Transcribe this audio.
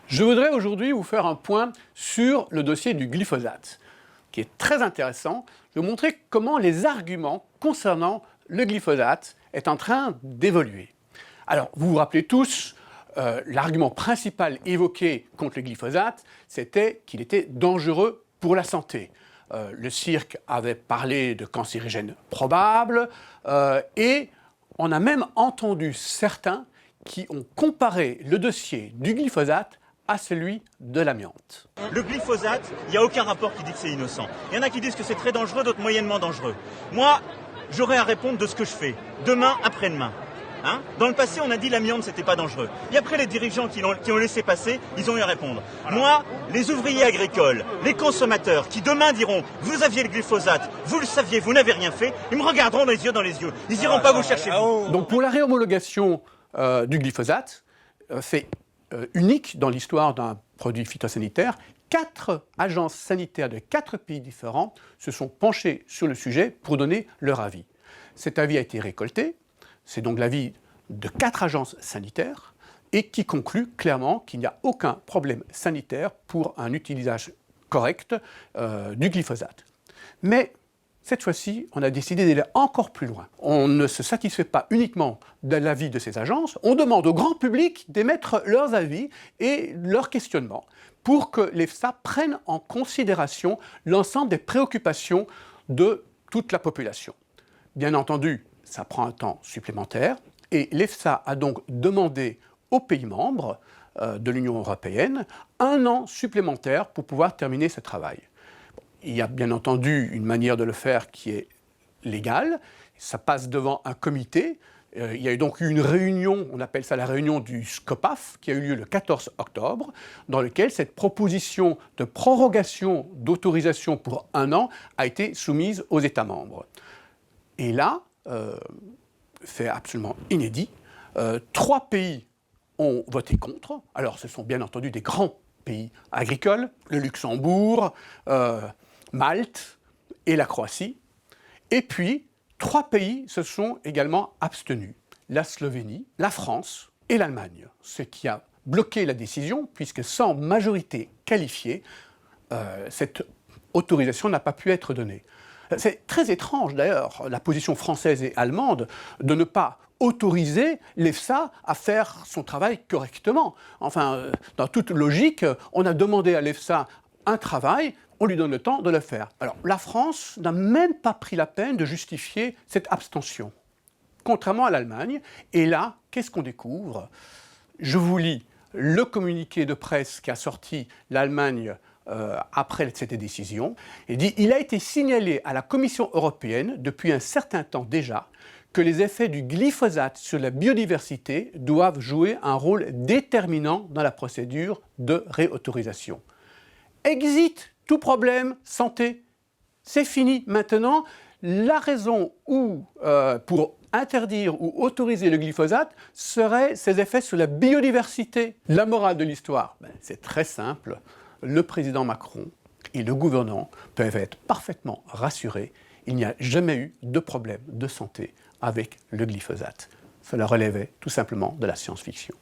Je voudrais aujourd'hui vous faire un point sur le dossier du glyphosate, qui est très intéressant. Je vais vous montrer comment les arguments concernant le glyphosate est en train d'évoluer. Alors, vous vous rappelez tous, l'argument principal évoqué contre le glyphosate, c'était qu'il était dangereux pour la santé. Le cirque avait parlé de cancérigène probable et on a même entendu certains qui ont comparé le dossier du glyphosate à celui de l'amiante. Le glyphosate, il n'y a aucun rapport qui dit que c'est innocent. Il y en a qui disent que c'est très dangereux, d'autres moyennement dangereux. Moi, j'aurai à répondre de ce que je fais, demain, après-demain. Dans le passé, on a dit l'amiante, c'était pas dangereux. Et après, les dirigeants qui ont laissé passer, ils ont eu à répondre. Moi, les ouvriers agricoles, les consommateurs, qui demain diront « Vous aviez le glyphosate, vous le saviez, vous n'avez rien fait », ils me regarderont dans les yeux. Ils iront pas vous chercher. Donc pour la réhomologation du glyphosate, fait unique dans l'histoire d'un produit phytosanitaire, 4 agences sanitaires de 4 pays différents se sont penchées sur le sujet pour donner leur avis. Cet avis a été récolté, c'est donc l'avis de 4 agences sanitaires et qui conclut clairement qu'il n'y a aucun problème sanitaire pour un utilisage correct du glyphosate. Mais cette fois-ci, on a décidé d'aller encore plus loin. On ne se satisfait pas uniquement de l'avis de ces agences, on demande au grand public d'émettre leurs avis et leurs questionnements pour que l'EFSA prenne en considération l'ensemble des préoccupations de toute la population. Bien entendu, ça prend un temps supplémentaire et l'EFSA a donc demandé aux pays membres de l'Union européenne 1 an supplémentaire pour pouvoir terminer ce travail. Il y a bien entendu une manière de le faire qui est légale, ça passe devant un comité. Il y a donc eu une réunion, on appelle ça la réunion du SCOPAF, qui a eu lieu le 14 octobre, dans lequel cette proposition de prorogation d'autorisation pour 1 an a été soumise aux États membres. Et là, fait absolument inédit, 3 pays ont voté contre. Alors ce sont bien entendu des grands pays agricoles, le Luxembourg, Malte et la Croatie. Et puis, 3 pays se sont également abstenus, la Slovénie, la France et l'Allemagne, ce qui a bloqué la décision, puisque sans majorité qualifiée, cette autorisation n'a pas pu être donnée. C'est très étrange d'ailleurs, la position française et allemande, de ne pas autoriser l'EFSA à faire son travail correctement. Enfin, dans toute logique, on a demandé à l'EFSA un travail, on lui donne le temps de le faire. Alors, la France n'a même pas pris la peine de justifier cette abstention, contrairement à l'Allemagne. Et là, qu'est-ce qu'on découvre? Je vous lis le communiqué de presse qu'a sorti l'Allemagne après cette décision. Il dit « Il a été signalé à la Commission européenne depuis un certain temps déjà que les effets du glyphosate sur la biodiversité doivent jouer un rôle déterminant dans la procédure de réautorisation. Exit tout problème santé. C'est fini maintenant. La raison pour interdire ou autoriser le glyphosate serait ses effets sur la biodiversité. La morale de l'histoire, c'est très simple. Le président Macron et le gouvernement peuvent être parfaitement rassurés. Il n'y a jamais eu de problème de santé avec le glyphosate. Cela relevait tout simplement de la science-fiction.